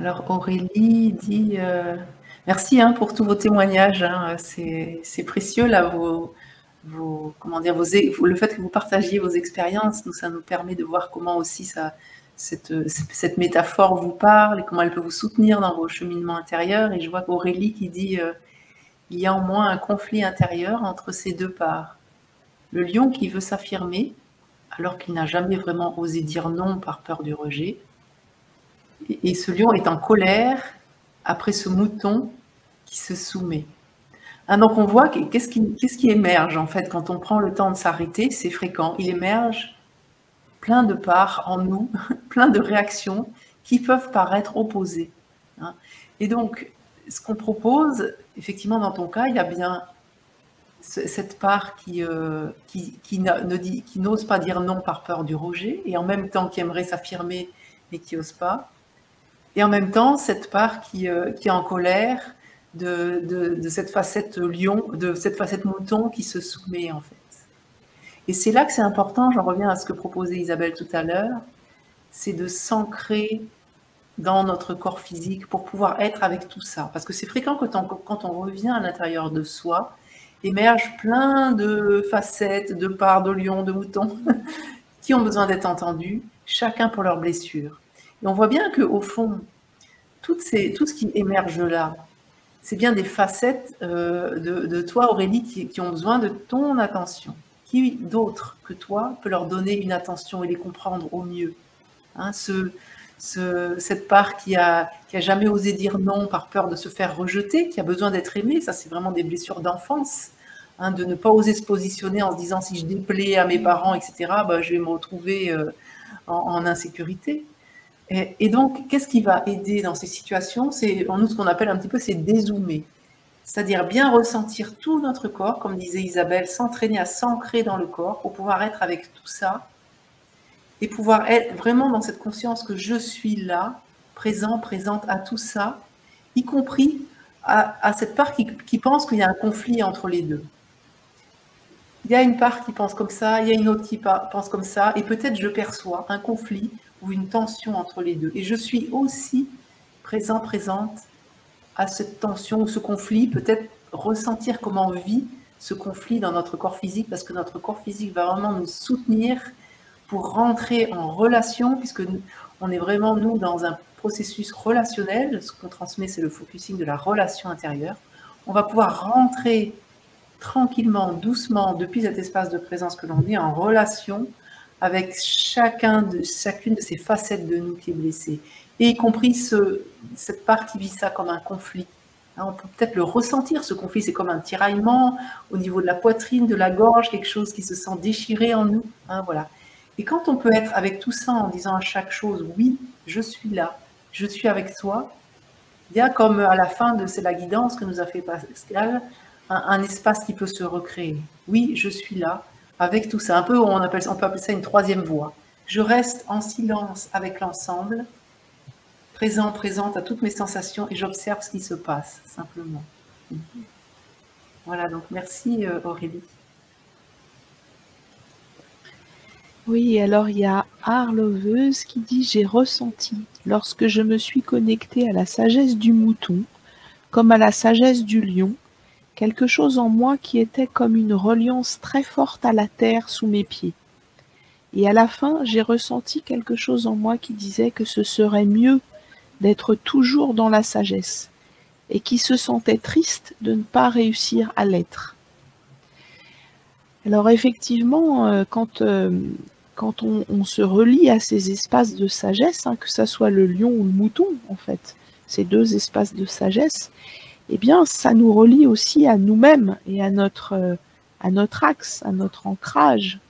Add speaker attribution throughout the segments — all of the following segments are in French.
Speaker 1: Alors Aurélie dit merci pour tous vos témoignages, c'est précieux là, comment dire, le fait que vous partagiez vos expériences, ça nous permet de voir comment aussi cette métaphore vous parle et comment elle peut vous soutenir dans vos cheminements intérieurs. Et je vois qu'Aurélie qui dit il y a en moi un conflit intérieur entre ces deux parts. Le lion qui veut s'affirmer alors qu'il n'a jamais vraiment osé dire non par peur du rejet. Et ce lion est en colère après ce mouton qui se soumet. Donc on voit qu'est-ce qui émerge en fait quand on prend le temps de s'arrêter, c'est fréquent. Il émerge plein de parts en nous, plein de réactions qui peuvent paraître opposées. Et donc, ce qu'on propose, effectivement dans ton cas, il y a bien cette part qui n'ose pas dire non par peur du rejet, et en même temps qui aimerait s'affirmer mais qui n'ose pas. Et en même temps, cette part qui est en colère de cette facette lion, de cette facette mouton qui se soumet en fait. Et c'est là que c'est important, j'en reviens à ce que proposait Isabelle tout à l'heure, c'est de s'ancrer dans notre corps physique pour pouvoir être avec tout ça. Parce que c'est fréquent que quand on revient à l'intérieur de soi, émergent plein de facettes, de parts de lion, de mouton, qui ont besoin d'être entendus, chacun pour leurs blessures. Et on voit bien qu'au fond, tout ce qui émerge là, c'est bien des facettes de toi, Aurélie, qui ont besoin de ton attention. Qui d'autre que toi peut leur donner une attention et les comprendre au mieux, cette part qui a jamais osé dire non par peur de se faire rejeter, qui a besoin d'être aimée, ça c'est vraiment des blessures d'enfance, de ne pas oser se positionner en se disant si je déplais à mes parents, etc., je vais me retrouver en insécurité. Et donc, qu'est-ce qui va aider dans ces situations? C'est en nous ce qu'on appelle un petit peu, c'est dézoomer. C'est-à-dire bien ressentir tout notre corps, comme disait Isabelle, s'entraîner à s'ancrer dans le corps pour pouvoir être avec tout ça et pouvoir être vraiment dans cette conscience que je suis là, présente à tout ça, y compris à cette part qui pense qu'il y a un conflit entre les deux. Il y a une part qui pense comme ça, il y a une autre qui pense comme ça, et peut-être je perçois un conflit ou une tension entre les deux. Et je suis aussi présente à cette tension ou ce conflit, peut-être ressentir comment on vit ce conflit dans notre corps physique, parce que notre corps physique va vraiment nous soutenir pour rentrer en relation, puisque on est vraiment, nous, dans un processus relationnel. Ce qu'on transmet, c'est le focusing de la relation intérieure. On va pouvoir rentrer tranquillement, doucement, depuis cet espace de présence que l'on est, en relation avec chacune de ces facettes de nous qui est blessée, et y compris cette part qui vit ça comme un conflit. On peut peut-être le ressentir, ce conflit, c'est comme un tiraillement au niveau de la poitrine, de la gorge, quelque chose qui se sent déchiré en nous. Voilà. Et quand on peut être avec tout ça en disant à chaque chose, oui, je suis là, je suis avec toi, il y a comme à la fin de la guidance que nous a fait Pascal, un espace qui peut se recréer. Oui, je suis là, avec tout ça. Un peu, on peut appeler ça une troisième voie. Je reste en silence avec l'ensemble, présente à toutes mes sensations, et j'observe ce qui se passe, simplement. Voilà, donc merci Aurélie.
Speaker 2: Oui, alors il y a Arloveuse qui dit « J'ai ressenti, lorsque je me suis connectée à la sagesse du mouton, comme à la sagesse du lion, quelque chose en moi qui était comme une reliance très forte à la terre sous mes pieds. Et à la fin, j'ai ressenti quelque chose en moi qui disait que ce serait mieux d'être toujours dans la sagesse, et qui se sentait triste de ne pas réussir à l'être. » Alors effectivement, quand on se relie à ces espaces de sagesse, que ce soit le lion ou le mouton, en fait, ces deux espaces de sagesse, eh bien, ça nous relie aussi à nous-mêmes et à notre axe, à notre ancrage.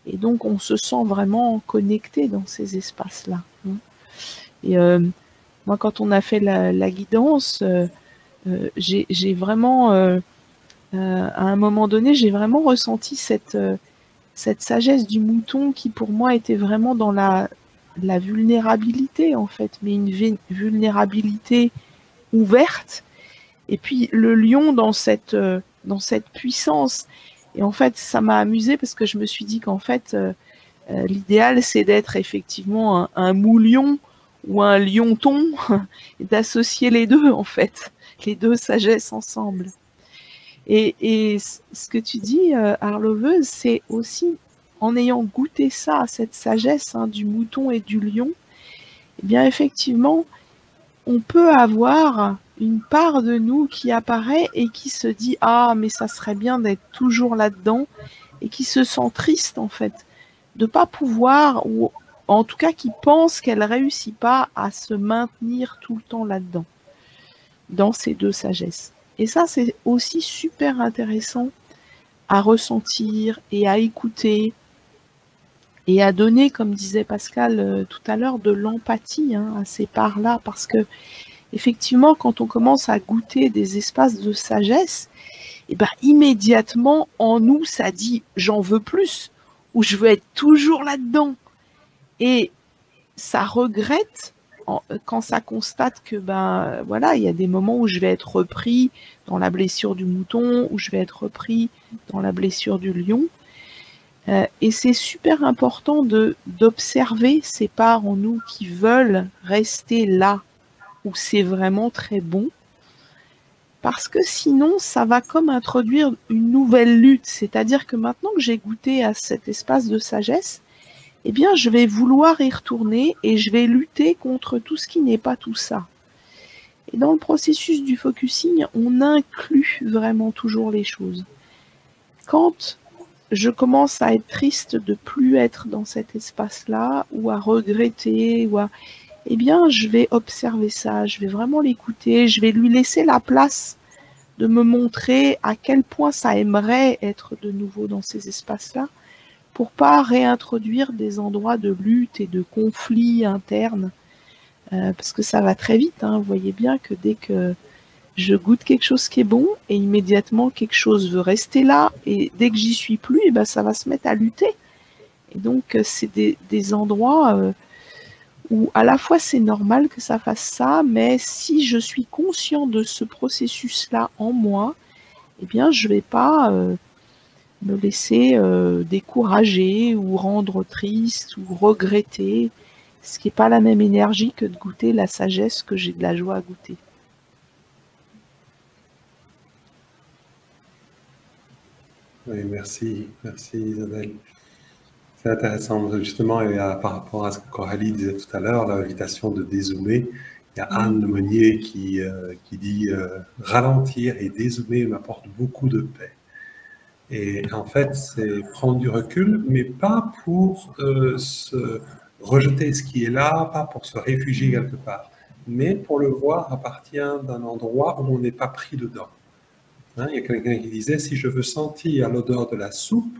Speaker 2: Et donc, on se sent vraiment connecté dans ces espaces-là. Et moi, quand on a fait la guidance, j'ai vraiment, à un moment donné, j'ai vraiment ressenti cette sagesse du mouton qui, pour moi, était vraiment dans la vulnérabilité, en fait, mais une vulnérabilité ouverte. Et puis le lion dans cette puissance. Et en fait, ça m'a amusée parce que je me suis dit qu'en fait, l'idéal, c'est d'être effectivement un moulion ou un lionton, d'associer les deux en fait, les deux sagesses ensemble. Et ce que tu dis, Arloveuse, c'est aussi en ayant goûté ça, cette sagesse du mouton et du lion, eh bien effectivement, on peut avoir une part de nous qui apparaît et qui se dit « Ah, mais ça serait bien d'être toujours là-dedans » et qui se sent triste en fait, de ne pas pouvoir, ou en tout cas qui pense qu'elle ne réussit pas à se maintenir tout le temps là-dedans, dans ces deux sagesses. Et ça, c'est aussi super intéressant à ressentir et à écouter et à donner, comme disait Pascal tout à l'heure, de l'empathie à ces parts-là, parce que effectivement, quand on commence à goûter des espaces de sagesse, et ben immédiatement en nous, ça dit j'en veux plus, ou je veux être toujours là-dedans. Et ça regrette quand ça constate que voilà, il y a des moments où je vais être repris dans la blessure du mouton, où je vais être repris dans la blessure du lion. Et c'est super important d'observer ces parts en nous qui veulent rester là où c'est vraiment très bon, parce que sinon ça va comme introduire une nouvelle lutte, c'est-à-dire que maintenant que j'ai goûté à cet espace de sagesse, eh bien je vais vouloir y retourner et je vais lutter contre tout ce qui n'est pas tout ça. Et dans le processus du focusing, on inclut vraiment toujours les choses. Quand je commence à être triste de plus être dans cet espace-là, ou à regretter, eh bien, je vais observer ça, je vais vraiment l'écouter, je vais lui laisser la place de me montrer à quel point ça aimerait être de nouveau dans ces espaces-là, pour pas réintroduire des endroits de lutte et de conflits internes, parce que ça va très vite. Vous voyez bien que dès que je goûte quelque chose qui est bon, et immédiatement quelque chose veut rester là, et dès que j'y suis plus, ça va se mettre à lutter. Et donc, c'est des endroits où à la fois c'est normal que ça fasse ça, mais si je suis conscient de ce processus-là en moi, eh bien, je vais pas me laisser décourager ou rendre triste ou regretter, ce qui n'est pas la même énergie que de goûter la sagesse que j'ai de la joie à goûter.
Speaker 3: Oui, merci Isabelle. C'est intéressant, justement, et par rapport à ce que Coralie disait tout à l'heure, l'invitation de dézoomer. Il y a Anne Lemonnier qui dit ralentir et dézoomer m'apporte beaucoup de paix. Et en fait, c'est prendre du recul, mais pas pour se rejeter ce qui est là, pas pour se réfugier quelque part, mais pour le voir à partir d'un endroit où on n'est pas pris dedans. Il y a quelqu'un qui disait, si je veux sentir l'odeur de la soupe,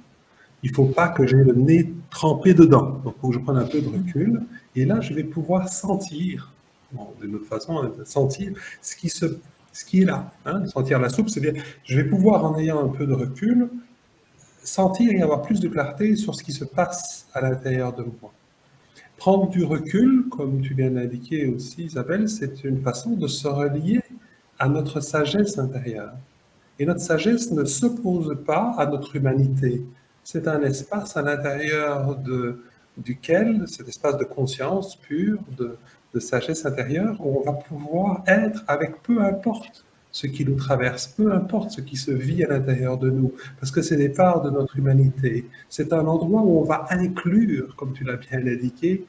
Speaker 3: il ne faut pas que j'ai le nez trempé dedans. Donc, il faut que je prenne un peu de recul. Et là, je vais pouvoir sentir, d'une autre façon, sentir ce qui est là. Sentir la soupe, c'est-à-dire, je vais pouvoir, en ayant un peu de recul, sentir et avoir plus de clarté sur ce qui se passe à l'intérieur de moi. Prendre du recul, comme tu viens d'indiquer aussi, Isabelle, c'est une façon de se relier à notre sagesse intérieure. Et notre sagesse ne s'oppose pas à notre humanité. C'est un espace à l'intérieur duquel, cet espace de conscience pure, de sagesse intérieure, où on va pouvoir être avec peu importe ce qui nous traverse, peu importe ce qui se vit à l'intérieur de nous, parce que c'est des parts de notre humanité. C'est un endroit où on va inclure, comme tu l'as bien indiqué,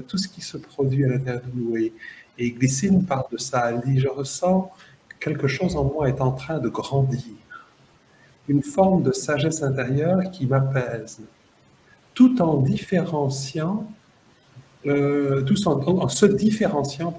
Speaker 3: tout ce qui se produit à l'intérieur de nous. Et Glycine parle de ça, elle dit « Je ressens quelque chose en moi est en train de grandir. Une forme de sagesse intérieure qui m'apaise, tout en différenciant, en se différenciant,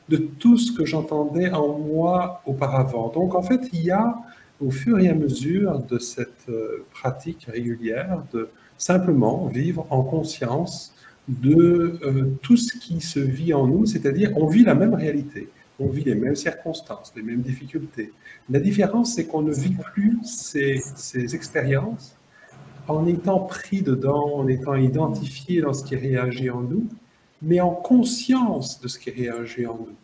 Speaker 3: de tout ce que j'entendais en moi auparavant. Donc, en fait, il y a, au fur et à mesure de cette pratique régulière, de simplement vivre en conscience de tout ce qui se vit en nous, c'est-à-dire on vit la même réalité. On vit les mêmes circonstances, les mêmes difficultés. La différence, c'est qu'on ne vit plus ces expériences en étant pris dedans, en étant identifié dans ce qui réagit en nous, mais en conscience de ce qui réagit en nous.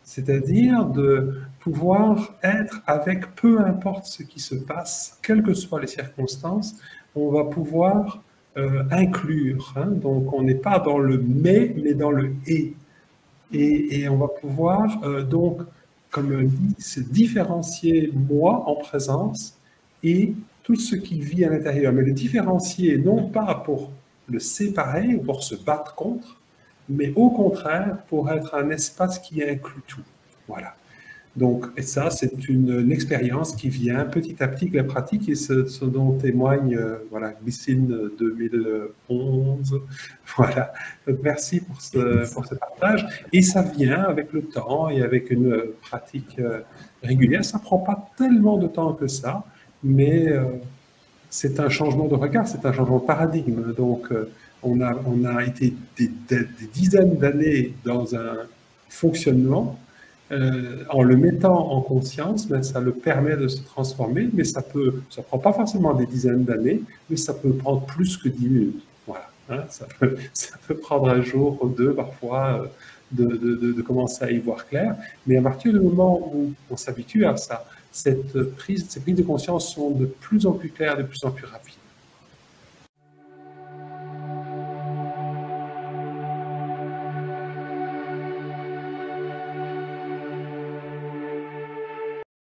Speaker 3: C'est-à-dire de pouvoir être avec peu importe ce qui se passe, quelles que soient les circonstances, on va pouvoir inclure. Donc on n'est pas dans le mais dans le et. et on va pouvoir donc, comme on dit, se différencier moi en présence et tout ce qui vit à l'intérieur. Mais le différencier, non pas pour le séparer ou pour se battre contre, mais au contraire pour être un espace qui inclut tout. Voilà. Donc, et ça, c'est une expérience qui vient petit à petit, la pratique, et ce dont témoigne voilà, Glycine 2011. Voilà. Donc, merci pour ce partage. Et ça vient avec le temps et avec une pratique régulière. Ça ne prend pas tellement de temps que ça, mais c'est un changement de regard, c'est un changement de paradigme. Donc, on a été des dizaines d'années dans un fonctionnement. En le mettant en conscience, ben, ça le permet de se transformer, mais ça prend pas forcément des dizaines d'années, mais ça peut prendre plus que 10 minutes. Voilà, hein, ça peut prendre un jour ou deux parfois de commencer à y voir clair, mais à partir du moment où on s'habitue à ça, ces prises de conscience sont de plus en plus claires, de plus en plus rapides.